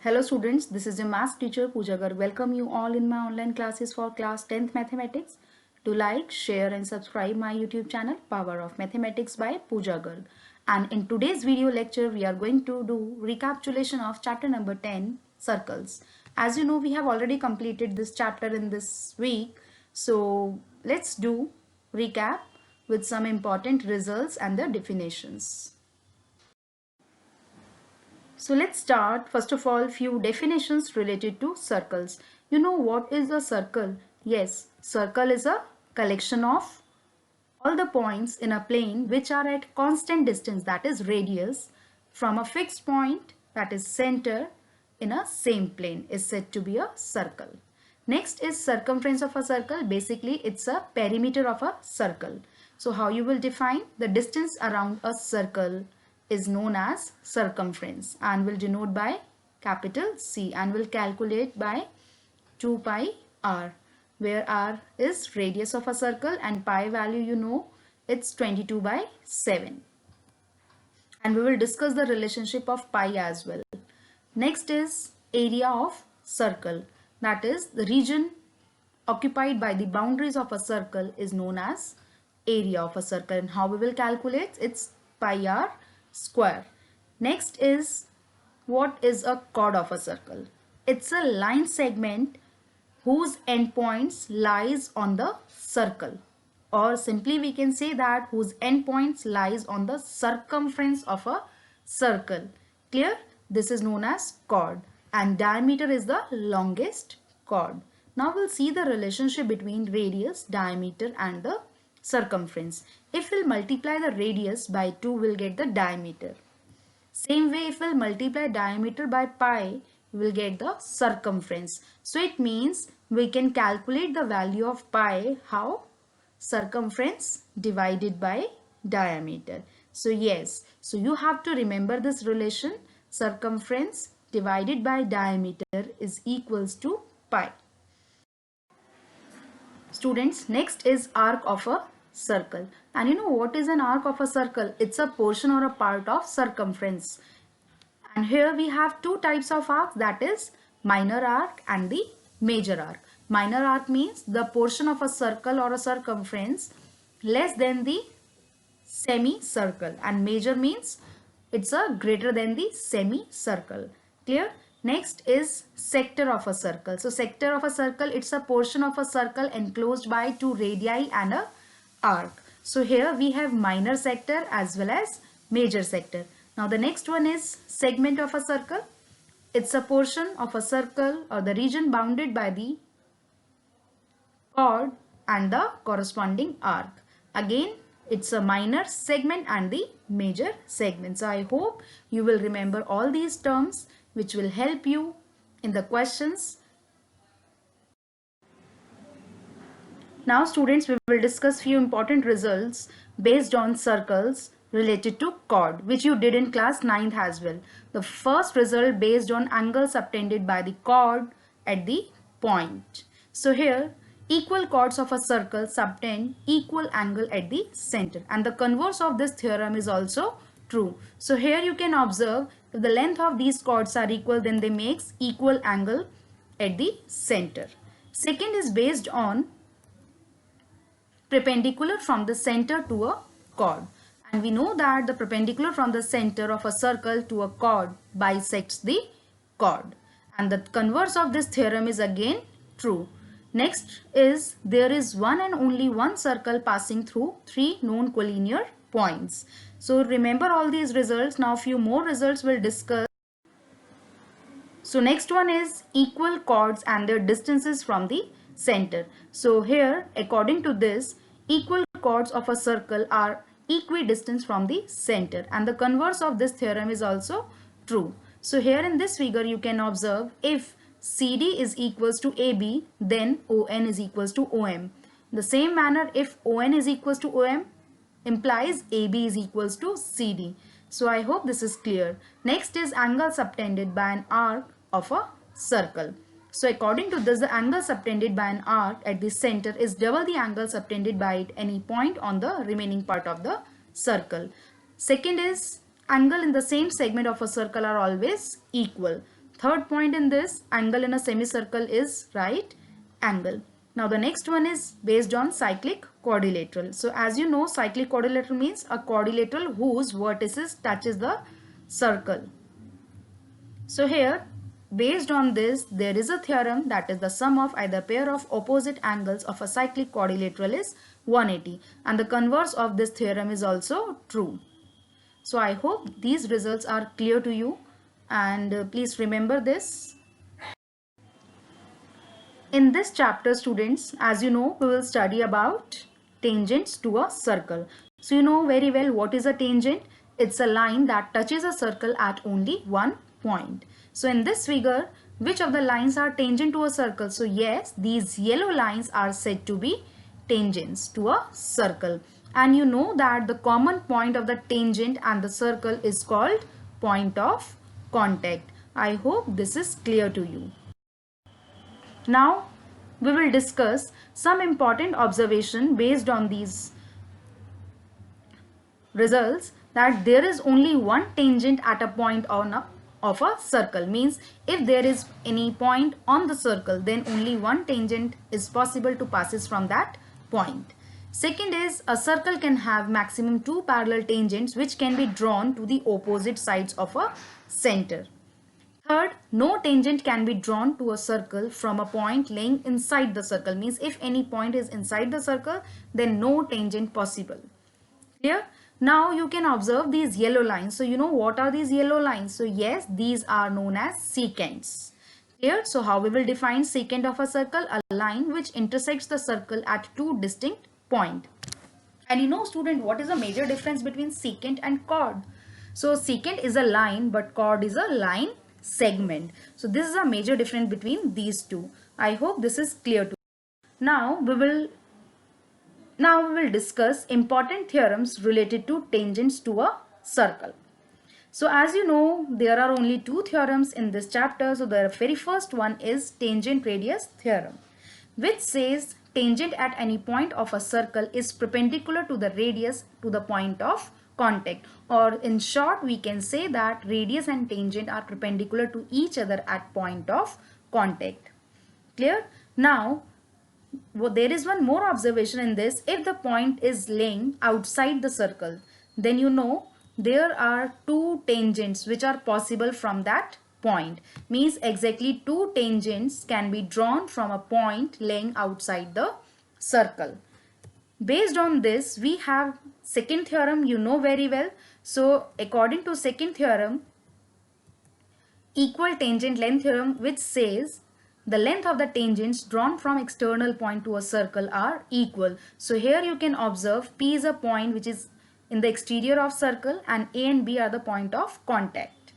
Hello students, this is your math teacher Pooja Garg. Welcome you all in my online classes for class 10th mathematics. Do like, share and subscribe my YouTube channel Power of Mathematics by Pooja Garg. And in today's video lecture we are going to do recapitulation of chapter number 10, circles. As you know, we have already completed this chapter in this week. So let's do recap with some important results and the definitions. So let's start. First of all, few definitions related to circles. You know what is a circle? Yes, circle is a collection of all the points in a plane which are at constant distance, that is radius, from a fixed point, that is center, in a same plane is said to be a circle. Next is circumference of a circle. Basically, it's a perimeter of a circle. So how you will define the distance around a circle is known as circumference and will denote by capital C and will calculate by 2 pi r, where r is radius of a circle and pi value you know it's 22/7. And we will discuss the relationship of pi as well. Next is area of circle, that is the region occupied by the boundaries of a circle is known as area of a circle, and how we will calculate it's pi r square. Next is what is a chord of a circle. It's a line segment whose endpoints lies on the circle, or simply we can say that whose endpoints lies on the circumference of a circle. Clear? This is known as chord and diameter is the longest chord. Now we'll see the relationship between radius, diameter and the circumference. If we'll multiply the radius by 2, we'll get the diameter. Same way, if we'll multiply diameter by pi, we will get the circumference. So it means we can calculate the value of pi. How? Circumference divided by diameter. So yes, so you have to remember this relation. Circumference divided by diameter is equals to pi. Students, next is arc of a circle. And you know what is an arc of a circle? It's a portion or a part of circumference. And here we have two types of arcs, that is minor arc and the major arc. Minor arc means the portion of a circle or a circumference less than the semicircle, and major means it's a greater than the semicircle. Clear? Next is sector of a circle. So sector of a circle, it's a portion of a circle enclosed by two radii and a arc. So here we have minor sector as well as major sector. Now the next one is segment of a circle. It's a portion of a circle or the region bounded by the chord and the corresponding arc. Again, it's a minor segment and the major segment. So I hope you will remember all these terms which will help you in the questions. Now students, we will discuss few important results based on circles related to chord, which you did in class 9th as well. The first result based on angle subtended by the chord at the point. So here equal chords of a circle subtend equal angle at the center, and the converse of this theorem is also true. So here you can observe if the length of these chords are equal, then they makes equal angle at the center. Second is based on perpendicular from the center to a chord, and we know that the perpendicular from the center of a circle to a chord bisects the chord, and the converse of this theorem is again true. Next is there is one and only one circle passing through three known collinear points. So remember all these results. Now few more results we'll discuss. So next one is equal chords and their distances from the center. So here according to this, equal chords of a circle are equidistant from the center, and the converse of this theorem is also true. So here in this figure you can observe if CD is equals to AB, then ON is equals to OM. The same manner, if ON is equals to OM, implies AB is equals to CD. So I hope this is clear. Next is angle subtended by an arc of a circle. So according to this, the angle subtended by an arc at the center is double the angle subtended by at any point on the remaining part of the circle. Second is angle in the same segment of a circle are always equal. third point in this, angle in a semicircle is right angle. Now the next one is based on cyclic quadrilateral. So as you know, cyclic quadrilateral means a quadrilateral whose vertices touches the circle. So here, based on this, there is a theorem that is the sum of either pair of opposite angles of a cyclic quadrilateral is 180, and the converse of this theorem is also true. So I hope these results are clear to you, and please remember this. In this chapter, students, as you know, we will study about tangents to a circle. So you know very well what is a tangent. It's a line that touches a circle at only one point. So in this figure, which of the lines are tangent to a circle? So yes, these yellow lines are said to be tangents to a circle. And you know that the common point of the tangent and the circle is called point of contact. I hope this is clear to you. Now we will discuss some important observation based on these results, that there is only one tangent at a point of a circle. Means if there is any point on the circle, then only one tangent is possible to passes from that point. Second is, a circle can have maximum two parallel tangents which can be drawn to the opposite sides of a center. Third, no tangent can be drawn to a circle from a point lying inside the circle. Means if any point is inside the circle, then no tangent possible. Clear? Now you can observe these yellow lines. So you know what are these yellow lines? So yes, these are known as secants. Clear? So how we will define secant of a circle? A line which intersects the circle at two distinct points. And you know, student, what is the major difference between secant and chord? So secant is a line, but chord is a line segment. So this is a major difference between these two. I hope this is clear to you. Now we will discuss important theorems related to tangents to a circle. So as you know, there are only two theorems in this chapter. So the very first one is tangent radius theorem, which says tangent at any point of a circle is perpendicular to the radius to the point of contact, or in short we can say that radius and tangent are perpendicular to each other at point of contact. Clear? Now there is one more observation in this. If the point is lying outside the circle, then you know there are two tangents which are possible from that point. Means exactly two tangents can be drawn from a point lying outside the circle. Based on this, we have second theorem, you know very well. So according to second theorem, equal tangent length theorem, which says the length of the tangents drawn from external point to a circle are equal. So here you can observe P is a point which is in the exterior of circle, and A and B are the point of contact.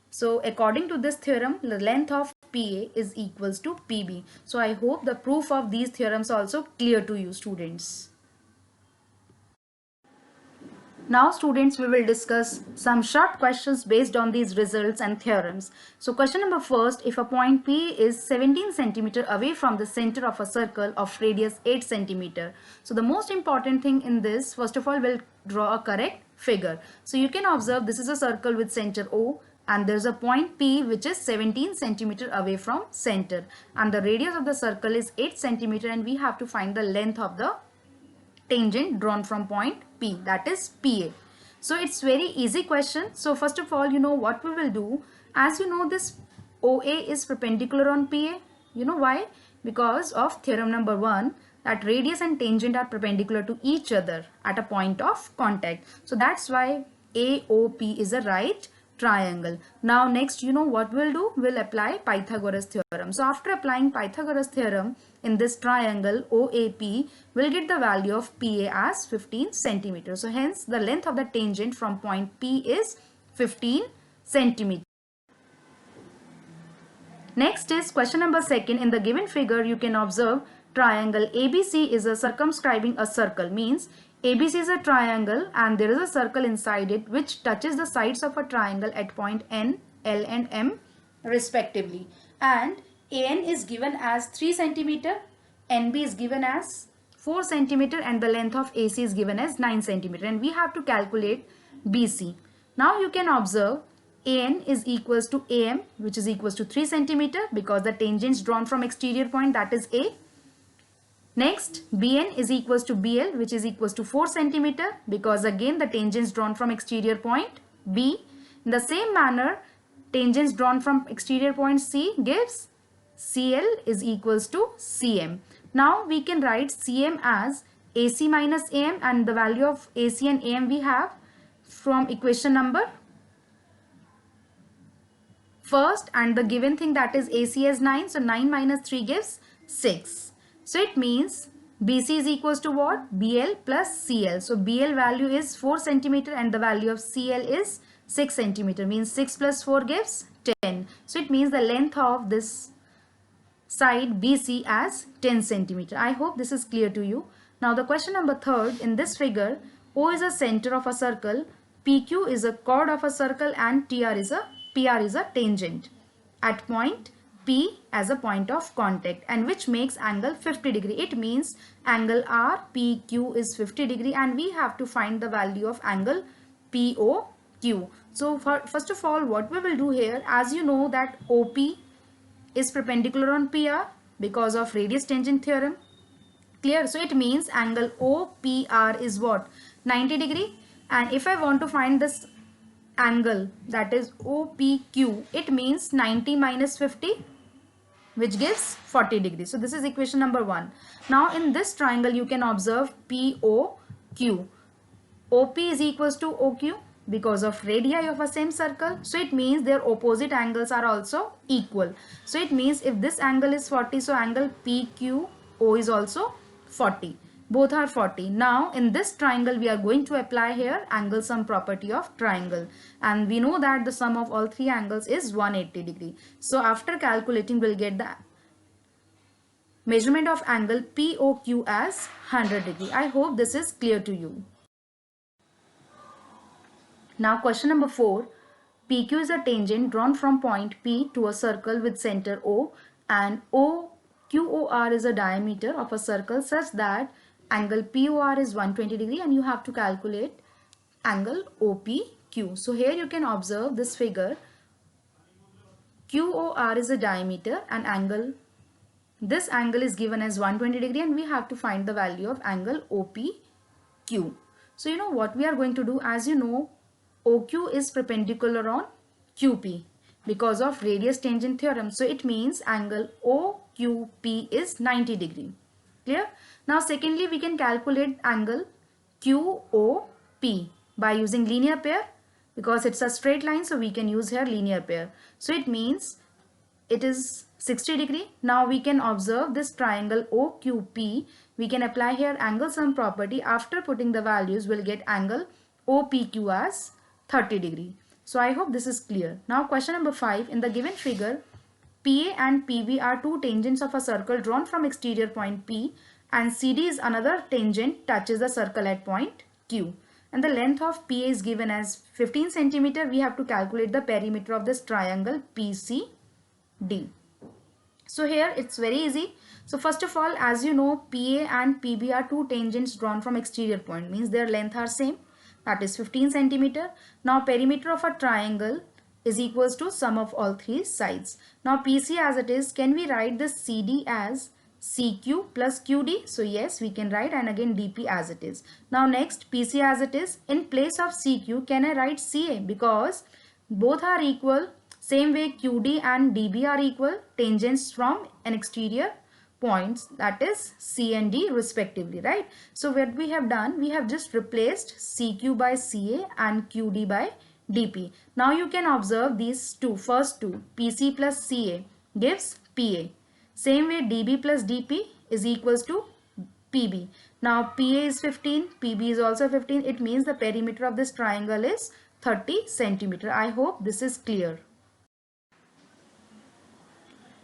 So according to this theorem, the length of PA is equals to PB. So I hope the proof of these theorems are also clear to you, students. Now students, we will discuss some short questions based on these results and theorems. So question number first, if a point P is 17 centimeter away from the center of a circle of radius 8 centimeter. So the most important thing in this, first of all, we'll draw a correct figure. So you can observe this is a circle with center O, and there's a point P which is 17 centimeter away from center, and the radius of the circle is 8 centimeter, and we have to find the length of the tangent drawn from point P, that is PA. So it's very easy question. So first of all, you know what we will do. As you know, this OA is perpendicular on PA. You know why? Because of theorem number 1, that radius and tangent are perpendicular to each other at a point of contact. So that's why AOP is a right triangle. Now next, you know what we'll do? We'll apply Pythagoras theorem. So after applying Pythagoras theorem in this triangle OAP, we'll get the value of PA as 15 centimeters. So hence the length of the tangent from point P is 15 centimeters. Next is question number 2. In the given figure, you can observe triangle ABC is a circumscribing a circle. Means ABC is a triangle and there is a circle inside it which touches the sides of a triangle at point N, L and M respectively. And AN is given as 3 centimeter, NB is given as 4 centimeter, and the length of AC is given as 9 centimeter. And we have to calculate BC. Now you can observe AN is equals to AM, which is equals to 3 centimeter, because the tangents drawn from exterior point, that is A. Next, BN is equals to BL, which is equals to 4 centimeter, because again the tangents drawn from exterior point B. In the same manner, tangents drawn from exterior point C gives CL is equals to CM. Now we can write CM as AC minus AM, and the value of AC and AM we have from equation number first, and the given thing, that is AC is 9. So 9 minus 3 gives 6. So it means BC is equals to what? BL plus CL. So BL value is 4 centimeter and the value of CL is 6 centimeter. Means 6 plus 4 gives 10. So it means the length of this side BC as 10 centimeter. I hope this is clear to you. Now the question number 3rd, in this figure, O is a center of a circle, PQ is a chord of a circle, and PR is a tangent at point P as a point of contact, and which makes angle 50 degree. It means angle RPQ is 50 degree, and we have to find the value of angle POQ. So first of all, what we will do here, as you know that OP is perpendicular on PR because of radius tangent theorem. Clear? So it means angle OPR is what? 90 degree. And if I want to find this angle, that is OPQ, it means 90 minus 50, which gives 40 degrees. So this is equation number 1. Now in this triangle you can observe POQ. OP is equals to OQ because of radii of a same circle. So it means their opposite angles are also equal. So it means if this angle is 40, so angle PQO is also 40. Both are 40. Now in this triangle we are going to apply here angle sum property of triangle, and we know that the sum of all 3 angles is 180 degree. So after calculating we'll get the measurement of angle POQ as 100 degree. I hope this is clear to you. Now question number 4, PQ is a tangent drawn from point P to a circle with center O, and QOR is a diameter of a circle such that angle POR is 120 degree, and you have to calculate angle OPQ. So here you can observe this figure. QOR is a diameter and this angle is given as 120 degree, and we have to find the value of angle OPQ. So you know what we are going to do, as you know OQ is perpendicular on QP because of radius tangent theorem. So it means angle OQP is 90 degree. Clear? Now secondly, we can calculate angle QOP by using linear pair, because it's a straight line, so we can use here linear pair. So it means it is 60 degree. Now we can observe this triangle OQP. We can apply here angle sum property. After putting the values, we'll get angle OPQ as 30 degree. So I hope this is clear. Now question number 5, in the given figure, PA and PB are 2 tangents of a circle drawn from exterior point P, and CD is another tangent touches the circle at point Q, and the length of PA is given as 15 centimeter. We have to calculate the perimeter of this triangle PCD. So here it's very easy. So first of all, as you know, PA and PB are 2 tangents drawn from exterior point, means their length are same, that is 15 centimeter. Now perimeter of a triangle is equals to sum of all 3 sides. Now PC as it is, can we write this CD as CQ plus QD? So yes, we can write, and again DP as it is. Now next PC as it is, in place of CQ can I write CA, because both are equal. Same way QD and DB are equal, tangents from an exterior points, that is C and D respectively, right? So what we have done, we have just replaced CQ by CA and QD by DP. Now you can observe these first two, PC plus CA gives PA. Same way DB plus DP is equals to PB. Now PA is 15, PB is also 15. It means the perimeter of this triangle is 30 centimeter. I hope this is clear.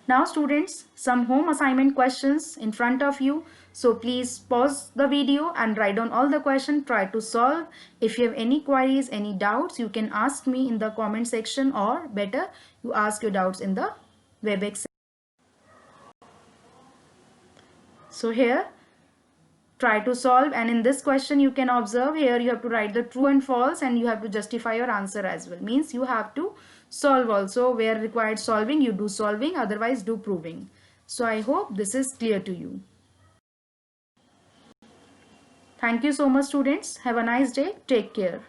Now students, some home assignment questions in front of you. So please pause the video and write down all the questions, try to solve. If you have any queries, any doubts, you can ask me in the comment section, or better, you ask your doubts in the WebEx section. So here, try to solve, and in this question you can observe here you have to write the true and false, and you have to justify your answer as well. Means you have to Solve also, where required solving, you do solving, otherwise do proving. So I hope this is clear to you. Thank you so much, students. Have a nice day. Take care.